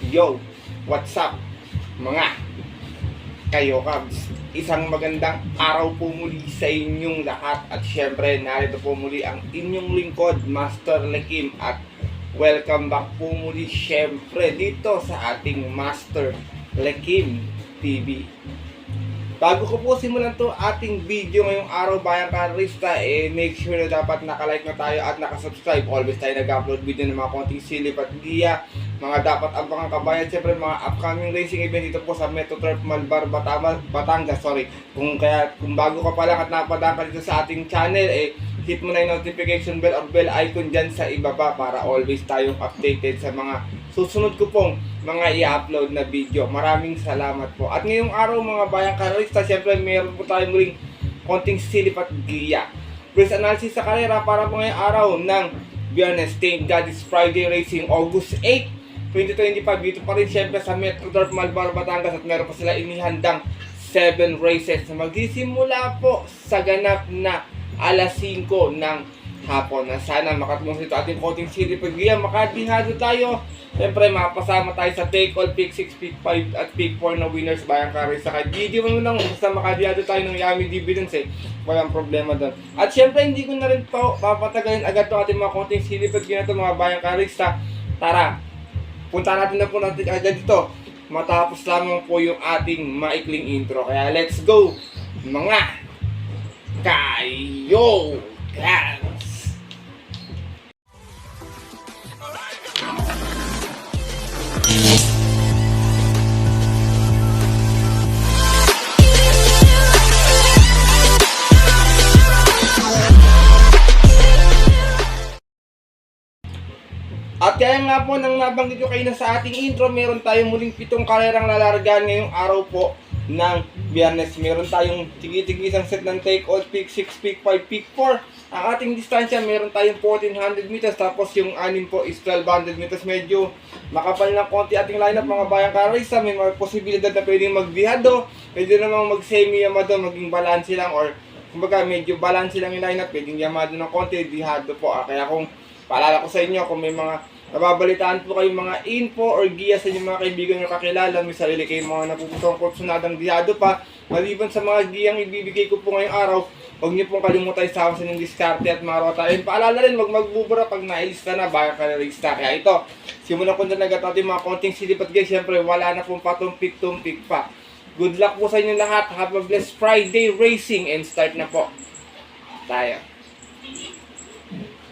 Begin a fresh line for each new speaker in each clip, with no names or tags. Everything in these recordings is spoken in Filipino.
Yo, what's up mga kayo kabs? Isang magandang araw po muli sa inyong lahat. At syempre, narito po muli ang inyong lingkod, Master Lekim. At welcome back po muli syempre dito sa ating Master Lekim TV. Bago ko po simulan to ating video ngayong araw, bayang karista, make sure na dapat nakalike na tayo at nakasubscribe. Always tayo nag-upload video ng mga konting silip at giya, mga dapat abangan kabayan. Siyempre mga upcoming racing event dito po sa Metro Turf Malbar, Batangas. Kung bago ka pa lang at napadaan ka dito sa ating channel, hit mo na yung notification bell or bell icon dyan sa ibaba para always tayong updated sa mga susunod ko pong mga i-upload na video. Maraming salamat po. At ngayong araw mga bayang karista, syempre meron po tayo muling konting silip at giya. Race analysis sa karera para po ngayong araw ng Biyernes, Thank God It's Friday Racing, August 8, 2025. Dito pa rin syempre sa Metro Turf Malbar, Batangas, at meron pa sila inihandang 7 races na magsisimula po sa ganap na alas 5 ng hapon. Na sana makatulong dito ating konting silip at giya, makadihado tayo. Siyempre, makapasama tayo sa Take All, Pick 6, Pick 5 at Pick 4 na winners bayang karista. Kaya video mo lang, basta makadihado tayo ng yummy dividends walang problema doon. At siyempre, hindi ko na rin po papatagalin agad to ating mga konting silip at giya na mga bayang karista. Tara, punta natin na po natin agad dito. Matapos lamang po yung ating maikling intro. Kaya let's go, mga kayo guys! At kaya nga po nang nabanggit ko kayo na sa ating intro, meron tayong muling 7 karerang lalargaan ngayong araw po ng Biyernes. Meron tayong tigi-tigisang set ng Take All, Pick 6, Pick 5, Pick 4. Ang ating distansya, meron tayong 1400 meters, tapos yung 6 po is 1200 meters. Medyo makapal na konti ating lineup mga bayang karista. May mga posibilidad na pwedeng magdihado, pwede namang mag-semi-yamado, maging balance lang, or kumbaga medyo balance lang yung lineup, pwedeng yamado ng konti, dihado po. Kaya kung paalala ko sa inyo, kung may mga nababalitaan po kayong mga info or giya sa inyong mga kaibigan nyo kakilala, may sarili kayong mga napuputong kursunadang dihado pa, maliban sa mga giyang ibibigay ko po ngayong araw, huwag nyo pong kalimutan isama sa inyong diskarte at mga rota. And paalala rin, huwag magbubura pag nailista na, baka karerista. Kaya ito, simulan ko na agad natin mga konting silip at giya. Siyempre, wala na pong patumpik-tumpik pa. Good luck po sa inyong lahat. Have a blessed Friday racing and start na po tayo.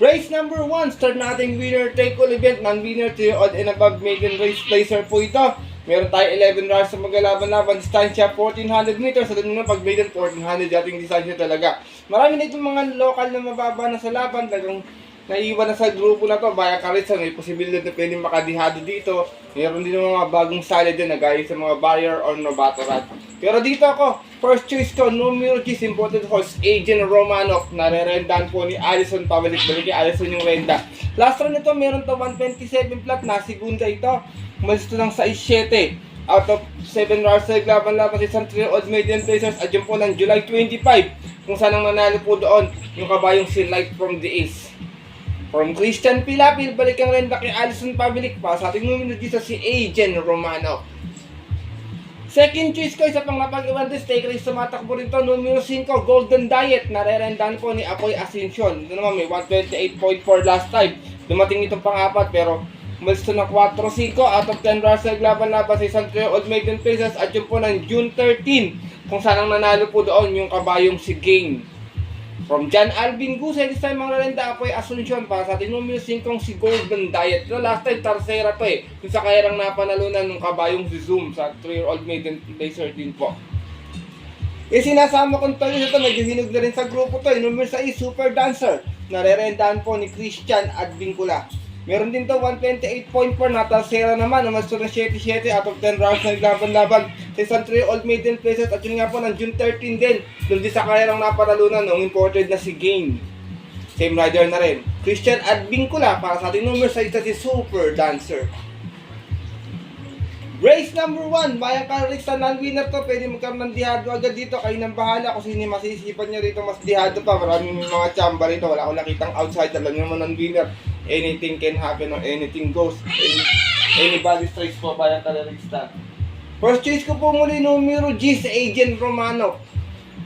Race number 1, start natin winner take all event, non-winner 3 odd and above maiden race placer po ito. Meron tayo 11 runs sa maglalaban-laban, distansya 1400 meters, sa doon pag maiden 1400 dating distansya talaga. Marami na itong mga local na mababa na sa laban, talagang naiwan na sa grupo na to. Bayang karista, may posibilidad na pwedeng makadihado dito. Meron din mga bagong salad din na gaya sa mga barrier or novato rad. Pero dito ako, first choice ko, numero 10, imported horse, Agent Romanov. Nare-rendahan po ni Alison Pabalik. Balik kay Alison yung renda. Last run nito, meron to 127 flat na segunda ito. Umalis ito ng 6-7. Out of 7 runs sa laban-laban sa isang 3 odd maiden placers. At yun po ng July 25. Kung saan ang nanalo po doon, yung kabayong si Light from the East. From Christian Pilapil, balik ang renda kay Alison Pabalik pa. Sa ating numero dito si Agent Romanov. Second choice ko, isa pang napag-iwan din, stake race, tumatakbo rin to, numero 5, Golden Diet, nare-rendahan po ni Apoy Ascension. Ito naman, may 128.4 last time. Dumating itong pang-apat, pero umalis ito ng 4-5 out of 10 runs sa laban-laban sa isang 3 odd maiden places. At yun po ng June 13, kung saan ang nanalo po doon yung kabayong si Game. From John Alvin Gusel, this time mga renda Apoy Asuncion para sa ating numero 5 si Golden Diet. Pero last time, Tarsera to yung sa kayarang napanalunan ng kabayong si Zoom sa 3-year-old maiden placer din po. Sinasama kong tayo ito, naghihinog na rin sa grupo to. Numero 6, Super Dancer. Nare-rendahan po ni Christian Advincula. Meron din to 128.4 na Tarsera naman. Umalis to ng 7-7 out of 10 rounds na laban-laban sa isang 3-old maiden places. At yun nga po ng June 13 din. Doon din sa kayarang napanalunan ng imported na si Game. Same rider na rin. Christian Advincula para sa ating numero 6 si Super Dancer. Race number 1, bayang karista, non-winner to, pwede magkaroon ng dihado agad dito, kayo nang bahala kung sino masisipan nyo rito mas dihado pa, maraming mga chamba rito, wala akong nakitang outside, alam nyo naman non-winner, anything can happen or anything goes, Anybody's choice po, bayang kalarista. First choice ko po muli, numero G sa Agent Romano.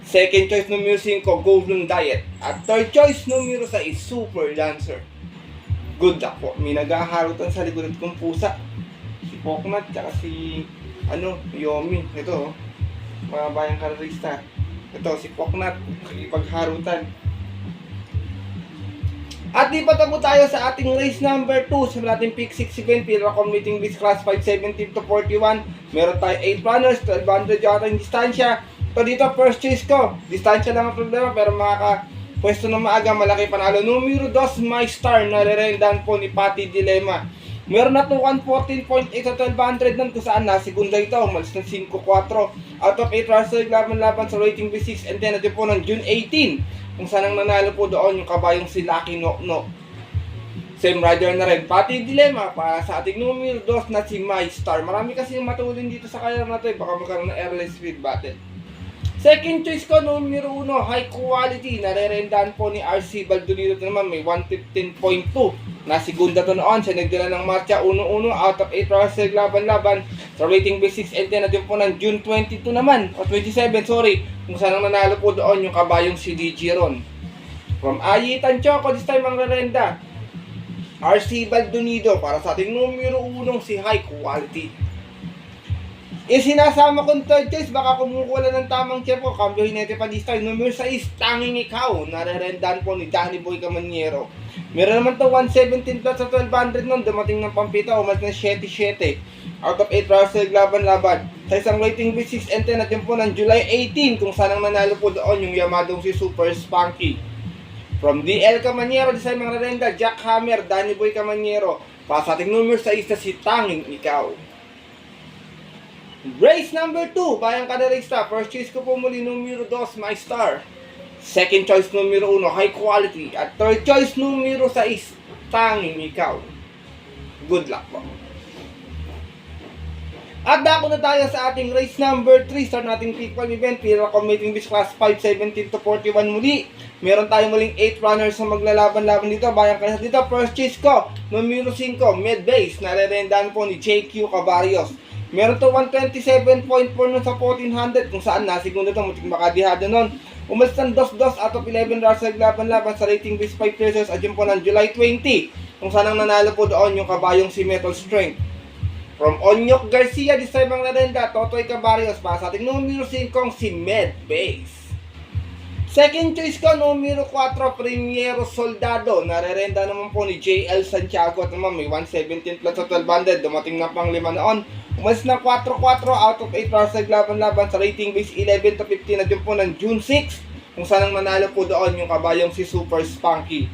Second choice, numero 5, Golden Diet. At third choice, numero 6, Super Dancer. Good luck po. May naghaharutan sa likod kong pusa. Si Poknat, tsaka si, Yomi. Ito, mga bayang kalarista. Ito, si Poknat, ipagharutan. At di pa tabo tayo sa ating race number 2 sa ating pick 6 event, Pillar Commuting Beach Class 517 to 41. Meron tayo 8 runners, 1200 yata yung distansya. So dito, first choice ko. Distansya lang ang problema, pero makaka-pwesto na maaga, malaki panalo. Numero 2, My Star, nare-rendan po ni Patty Dilema. Meron na to 114.8 sa 1200 nun, kung saan segunda ito, umalis ng 5-4. Out of 8 runners, laban sa rating B6 and 10 natin po ng June 18. Kung saan ang nanalo po doon yung kabayong si Lucky Nokno. Same rider na rin. Pati Dilema para sa ating numero 2 na si My Star. Marami kasi yung matulin dito sa kaya na ito. Baka magkaroon ng airless speed battle. Second choice ko, numero 1, high quality. Nare-rendahan po ni RC Baldonado naman. May 115.2. Nasigunda to noon. Siya nagdala ng marcha 1-1 out of 8 hours sa laban-laban. Sa rating B6 and 10 natin po ng June 22 naman. O 27, sorry. Kung saan ang nanalo po doon yung kabayong si DJ Ron. From Ayitan Choco, this time ang rerenda. RC Baldonado para sa ating numero 1 si high quality. Sinasama kong third choice, baka kumukuha ng tamang check ko. Cambio Hinete pa this time. Numero 6, Tanging Ikaw. Nare-rendahan po ni Danny Boy Camaniero. Meron naman to 117 plus sa 1200 nun. Dumating ng Pampita, umas na 7-7. Out of 8 rounds sa laban-laban. Sa isang rating B6 and 10 natin po ng July 18. Kung saan ang nanalo po doon yung Yamadong si Super Spunky. From DL Camaniero, this time ang rerenda, Jack Hammer, Danny Boy Camaniero. Para sa ating numero 6 na si Tanging Ikaw. Race number 2, bayang kadarista. First choice ko po muli, numero 2, My Star. Second choice, numero 1, high quality. At third choice, numero 6, Tanging Ikaw. Good luck po. At dako na tayo sa ating race number 3. Start nating pick 1 event. Pillar Commuting Beach Class 517 to 41 muli. Meron tayong muling 8 runners sa maglalaban-laban dito. Bayang kadarista dito. First choice ko, numero 5, Med Base. Nare-rendahan po ni JQ Cabarrios. Meron to 127.4 nun sa 1400 kung saan nasigunda ito, mutik makadihado nun. Umalis ng 2-2 out of 11 runners sa laban-laban sa rating base 5 pesos at yun po ng July 20 kung saan ang nanalo po doon yung kabayong si Metal Strength. From Onyok Garcia, this time ang narenda, Totoy Cabarrios para sa ating numero 5 si Med Base. Second choice ko, numero 4, Primiero Soldado. Narerenda naman po ni JL Santiago at naman may 117 plus sa 1200. Dumating na pang 5 noon. Umalis na 4-4 out of 8 rounds sa laban-laban sa rating base 11 to 15 na din po ng June 6. Kung saan ang manalo po doon yung kabayong si Super Spunky.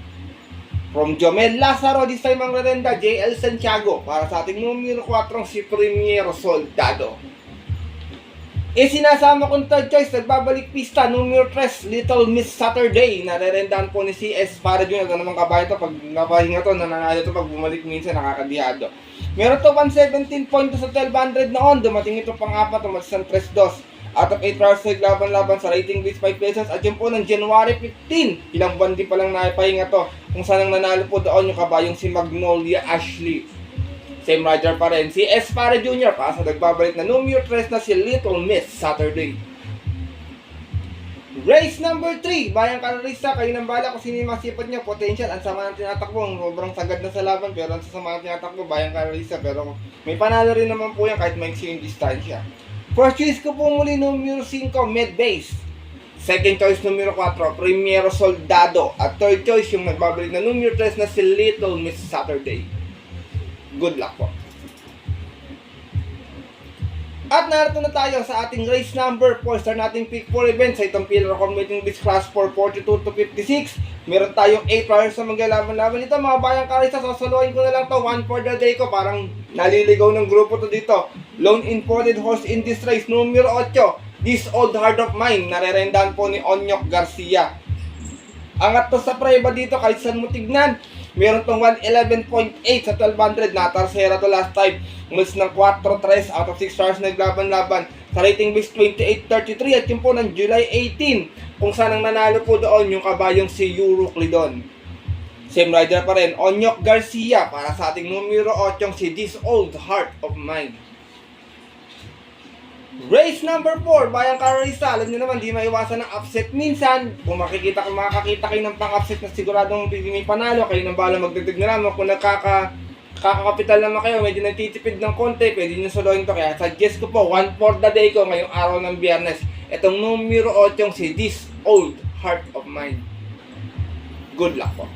From Jomel Lazaro, this time ang rerenda, JL Santiago. Para sa ating numero 4, si Primiero Soldado. Sinasama kong third choice, nagbabalik pista, numero 3, Little Miss Saturday. Narerendahan po ni CS para dyan. Ito naman kabayo to, pag napahinga to, nananalo to, pag bumalik minsan, nakakadihado. Meron to 117 points sa 1200 noon. Dumating ito pang-apat, umalis ng 3-2. Out of 8 rounds sa laban-laban sa rating base 5 pesos. At yun po ng January 15. Ilang buwan din palang naipahinga to. Kung saan ang nanalo po doon yung kabayong si Magnolia Ashley. Same rider pa rin. Si S. Para Jr. para sa nagbabalik na numero 3 na si Little Miss Saturday. Race number 3. Bayang kararista, kayo nang bala kung sino yung masipag nyo. Potential, ang sama ng tinatakbo. Sobrang sagad na sa laban, pero ang sasama ng tinatakbo, bayang kararista. Pero may panalo rin naman po yan kahit may yung distansya. First choice ko po muli, numero 5, Med Base. Second choice, numero 4, Primiero Soldado. At third choice, yung nagbabalik na numero 3 na si Little Miss Saturday. Good luck po. At narito na tayo sa ating race number 4. Start nating pick 4 event sa itong Pillar Commuting Beach Class 442 to 56. Meron tayong 8 runners sa maglalaban-laban dito. Mga bayang karista, sasaluhin ko na lang to. 1 for the day ko. Parang naliligaw ng grupo to dito. Lone imported horse in this race. Numero 8, This Old Heart of Mine. Narerendahan po ni Onyok Garcia. Angat to sa preba dito kahit saan mo tignan. Meron tong 111.8 sa 1200 na tarsera to last time. Umalis ng 4-3 out of 6 stars naglaban-laban. Sa rating base 28-33 at yun po ng July 18. Kung saan ang nanalo po doon yung kabayong si Euroclidon. Same rider pa rin, Onyok Garcia para sa ating numero 8 si This Old Heart of Mine. Race number 4, Bayang Kararista. Alam nyo naman, di maiwasan ng upset minsan. Kung makakita kayo ng pang-upset na siguradong may panalo, kayo nang bahala magdagdag na lang. Kung kakakapital naman kayo, medyo nagtitipid ng konti, pwede nyo soloin to. Kaya suggest ko po, 1 for the day ko ngayong araw ng Biyernes. Itong numero 8 si This Old Heart of Mine. Good luck po.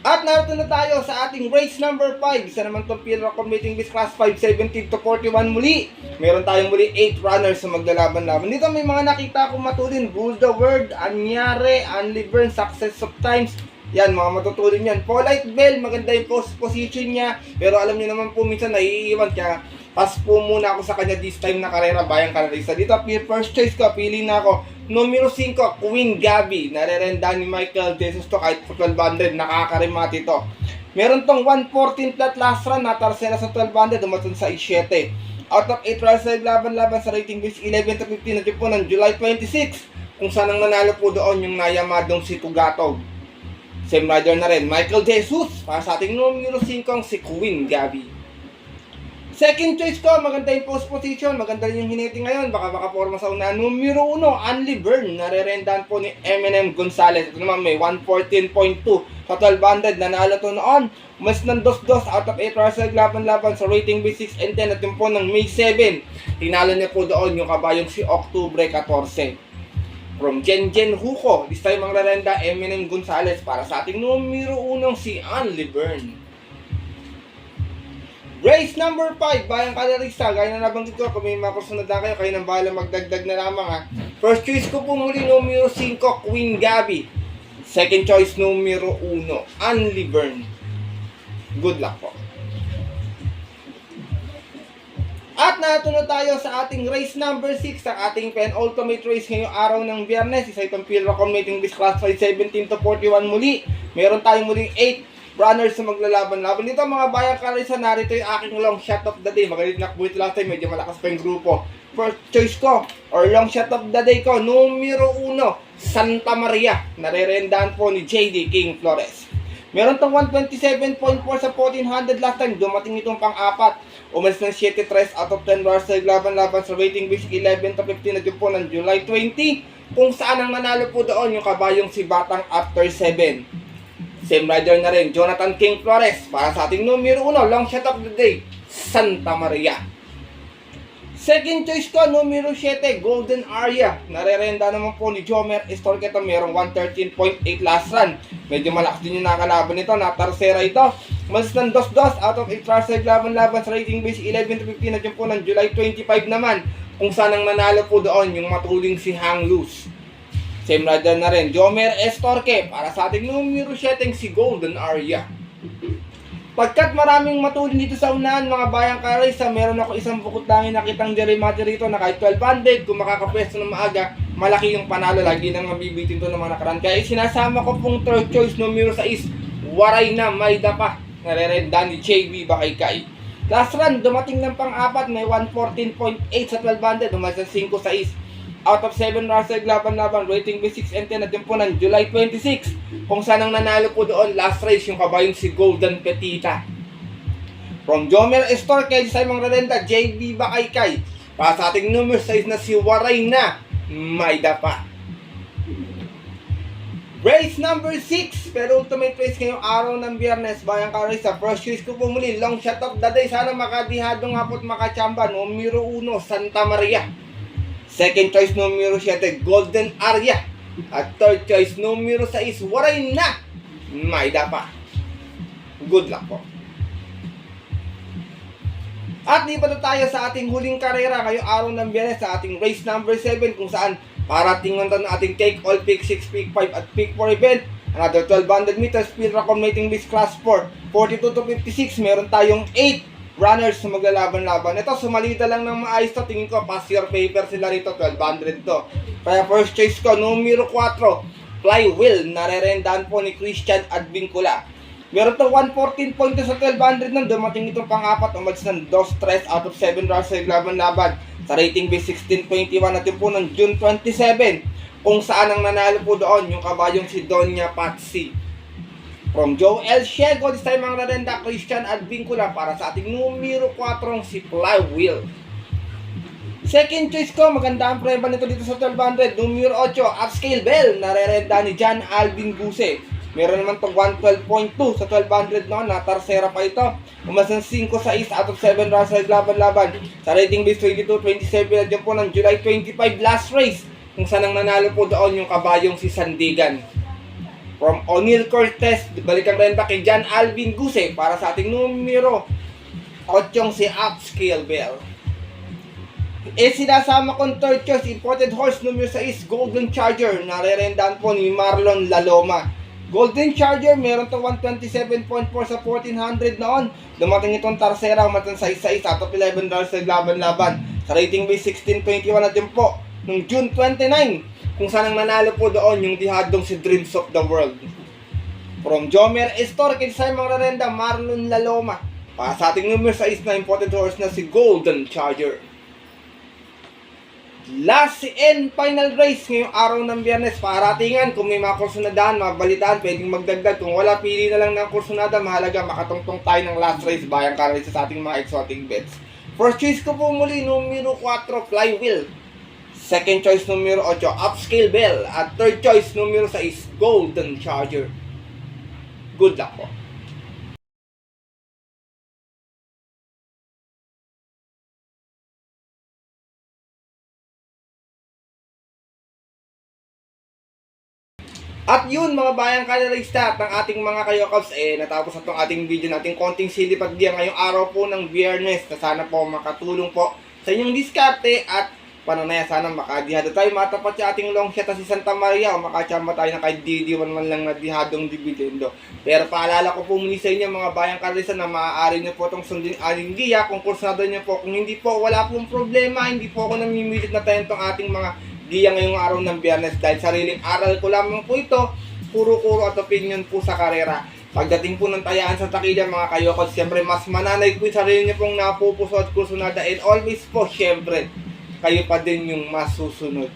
At narito na tayo sa ating race number 5. Isa naman itong Pillar Competing Beast Class 5, 17 to 41 muli. Meron tayong muli 8 runners sa maglalaban-laban. Dito may mga nakita akong matulin. Rule the Word, Anyare, Unliburn, Success of Times. Yan, mga matutulin yan. Polite Bell, maganda yung position niya. Pero alam niyo naman po, minsan naiiwan. Kaya pass po muna ako sa kanya this time na karera, Bayang Kararista. Dito, first choice ko, pili na ako. Numero 5, Queen Gabi. Narerenda ni Michael Jesus to kahit 1200. Nakakarimati to. Meron tong 114 flat last run. Natarsela sa 1200. Dumatun sa 7. Out of 8 runs sa laban-laban sa rating base 11 to 15 natin po ng July 26. Kung saan ang nanalo po doon yung nayamadong si Tugatog. Same rider na rin, Michael Jesus. Para sa ating numero 5, si Queen Gabi. Second choice ko, maganda yung post position, maganda rin yung hiniti ngayon, baka makaporma sa una. Numero 1, Unliburn, narerendahan po ni Eminem Gonzalez. Ito naman may 114.2 sa 1200, nanalo to noon. Mas ng 2-2 out of 8 runs laban-laban sa rating base 6 and 10 at yung po ng May 7. Tinalo niya po doon yung kabayong si Octubre 14. From Gen Huko, this time ang rerenda Eminem Gonzalez para sa ating numero 1 si Unliburn. Race number 5, Bayang Kararista. Gaya na nabanggit ko, kung may makusunod na kayo nang bahala magdagdag na lamang ha. First choice ko po muli, numero 5, Queen Gabi. Second choice, numero 1, Unliburn. Good luck po. At natunod tayo sa ating race number 6, sa ating penultimate race ngayong araw ng Biyernes. Isa itong Pillar Competing Beast Class 5, 17 to 41 muli. Meron tayong muling 8 runners na maglalaban-laban. Dito mga Bayang Kararista, narito yung aking long shot of the day. Magalit na po ito last time, medyo malakas pa yung grupo. First choice ko, or long shot of the day ko, numero 1, Santa Maria. Narerendahan po ni JD King Flores. Meron tong 127.4 sa 1400 last time. Dumating itong pang-apat. Umalis ng 7-3 out of 10 runners sa laban-laban sa rating base 11 to 15 na po ng July 20. Kung saan ang nanalo po doon yung kabayong si Batang after 7. Same rider na rin, Jonathan King Flores. Para sa ating numero 1, long shot of the day, Santa Maria. Second choice ko, numero 7, Golden Aria. Narerenda naman po ni Jomer Estorqueta. Merong 113.8 last run. Medyo malakas din yung nakalaban nito. Natarsera ito. Mas ng 2-2 out of 8 runs sa laban-laban sa rating base 11 to 15 na po ng July 25 naman. Kung saan ang nanalo po doon yung matuling si Hang Loose. Same rider na rin, Jomer Estorque. Para sa ating numero 7, si Golden Aria. Pagkat maraming matulin dito sa unahan, mga Bayang Kararista, meron ako isang bukod langin nakitang Jeremate rito na kahit 1200, kung makakapwesto ng maaga, malaki yung panalo. Lagi nang mabibitin to ng mga nakaraan. Kaya sinasama ko pong third choice, numero 6, Waray na May Dapa. Narerenda ni JB Bakaykay. Last run, dumating ng pang-apat, may 114.8 sa 1200, umalis ng 5-6. Out of 7 runs sa laban-laban, rating base 6 and 10 at yun po ng July 26. Kung saan ang nanalo po doon, last race, yung kabayong si Golden Petita. From Jomer Estorque, sa imong rerenda, JB Bakaykay. Para sa ating numero 6 na si Waray na May Dapa. Race number 6, pero ultimate race ngayong araw ng Biyernes, Bayang Kararista. First choice ko po muli, long shot of the day. Sana makadihado nga po't makachamba. Numero 1, Santa Maria. Second choice, numero 7, Golden Aria. At third choice, numero 6, Waray na May Dapa. Good luck po. At di pa na tayo sa ating huling karera ngayong araw ng Biyernes, sa ating race number 7, kung saan parating naman ng ating take all pick 6, pick 5 at pick 4 event. Another 1200 meters speed accommodating base class 4, 42 to 56. Meron tayong 8 runners na maglalaban-laban. Ito, sumalita lang ng maayos to. Tingin ko, pass your paper sila rito. 1200 to. Kaya first choice ko, numero 4, Flywheel. Narerendahan po ni Christian Advincula. Meron to 114 points sa 1200 nang dumating itong pang-apat. Umalis ng 2-3 out of 7 runners sa laban-laban. Sa rating base 16.21 natin po ng June 27. kung saan ang nanalo po doon yung kabayong si Doña Patsy. From Joel Ciego, this time ang rarenda Christian Advincula para sa ating numero 4 si Flywheel. Second choice ko, maganda ang preba nito dito sa 1200, numero 8, Upscale Bell, narerenda ni John Alvin Guse. Meron naman itong 112.2 sa 1200 noon, na tarsera pa ito. Umasang 5-6 out of 7 rounds sa laban-laban. Sa rating base 22-27 na dyan po ng July 25 last race, kung saan ang nanalo po doon yung kabayong si Sandigan. From O'Neal Cortez, balikan rin ba kay John Alvin Guse para sa ating numero 8 si Upscale Bell. Sinasama kong third choice, imported horse numero 6, Golden Charger, narerendaan po ni Marlon Laloma. Golden Charger, meron to 127.4 sa 1400 noon. Dumating itong tarsera, umatan sa 6-6 out of 11 dollars sa laban-laban. Sa rating base 16.21 na din po, noong June 29, kung saan ang nanalo po doon yung dihadong si Dreams of the World. From Jomer Estor, kay Simon Rarenda, Marlon Laloma. Para sa ating numero 6 na imported horse na si Golden Charger. Last and final race ngayong araw ng Biyernes, paratingan. Kung may mga kursunadahan, mabalitaan, pwedeng magdagdag. Kung wala, pili na lang ng kursunada. Mahalaga makatungtong tayo ng last race, bayang ka race sa ating mga exotic bets. First choice ko po muli, numero 4, Flywheel. Second choice, numero 8, Upscale Bell. At third choice, numero 6, Golden Charger. Good luck po. At yun mga bayang kalarista at ng ating mga kayokabs, natapos na itong ating video natin konting silipag diyan ngayong araw po ng Biyernes, na sana po makatulong po sa inyong diskarte at pananaya. Sana makadihado tayo, matapat sa ating long shot si Santa Maria o makachamba tayo na kahit DD1 man lang na dihadong dividendo. Pero paalala ko po muli sa inyo mga bayang kalarista na maaari nyo po itong sundin aling giya kung kursado nyo po. Kung hindi po, wala pong problema, hindi po ako namimilit na tayo itong ating mga giya ngayong araw ng Biyernes dahil sariling aral ko lamang po ito, puro-puro at opinion po sa karera. Pagdating po ng tayaan sa takida mga kayokod, siyempre mas mananay po yung sarili niyo pong napupuso at kursunada, and always po siyempre kayo pa din yung masusunod.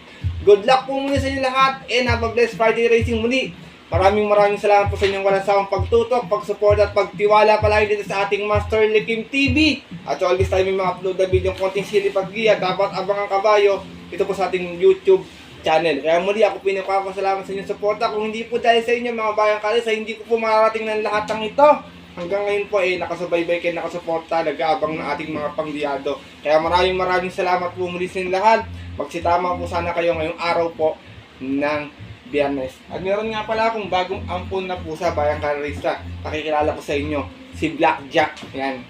Good luck po muna sa inyo lahat and have a blessed Friday racing muli. Maraming salamat po sa inyong walang sawang pagtutok, pagsupport at pagtiwala palagi dito sa ating Master Likim TV. At always tayo may mga upload na video konting silipag giya, dapat abangan kabayo ito po sa ating YouTube channel. Kaya muli ako pinapapasalamat sa inyong suporta. Kung hindi po dahil sa inyo mga bayang kalisa, hindi ko po mararating ng lahat ng ito. Hanggang ngayon po nakasubaybay kayo, nakasuporta, nag-aabang ng ating mga pangdiado. Kaya maraming salamat po muli sa inyong lahat. Magsitama po sana kayo ngayong araw po ng Biyernes. At meron nga pala akong bagong ampon na pusa bayang kalisa. Pakikilala ko sa inyo, si Blackjack. Yan,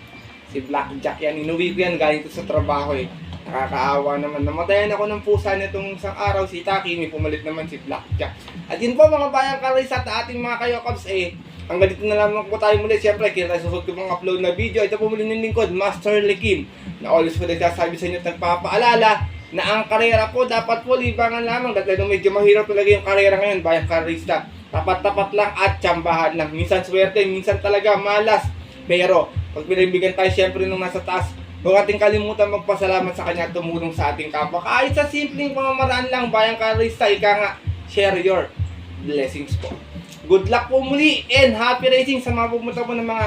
si Blackjack yan. Inuwi ko yan galing ko sa trabaho Nakakaawa naman. Namatayan ako ng pusa nitong isang araw, si Taki, may pumalit naman si Blackjack. At yun po mga bayang karisat at ating mga kayokabs hanggang dito na lang po tayo muli. Siyempre, kaya susunod ko mga upload na video. Ito po muli ng lingkod, Master Likim, na always po nagsasabi sa inyo at nagpapaalala na ang karera po dapat po libangan lamang. Dahil medyo mahirap talaga yung karera ngayon, bayang karista. Tapat-tapat lang at tsambahan lang. Minsan swerte, minsan talaga malas. Pero, pag pinibigyan tayo siyempre nung nasa taas, huwag ating kalimutan magpasalamat sa kanya at tumulong sa ating kapwa. Kahit sa simpleng pamamaraan lang, bayang karista, ika nga, share your blessings po. Good luck po muli and happy racing sa mga pumunta po ng mga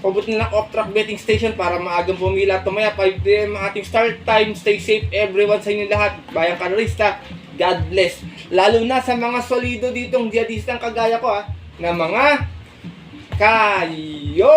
pabuti ng off-track betting station para maagang pumila. Tumaya 5 PM ang ating start time. Stay safe everyone sa inyo lahat. Bayang karista, God bless. Lalo na sa mga solido ditong diyadistang kagaya ko na mga kayo.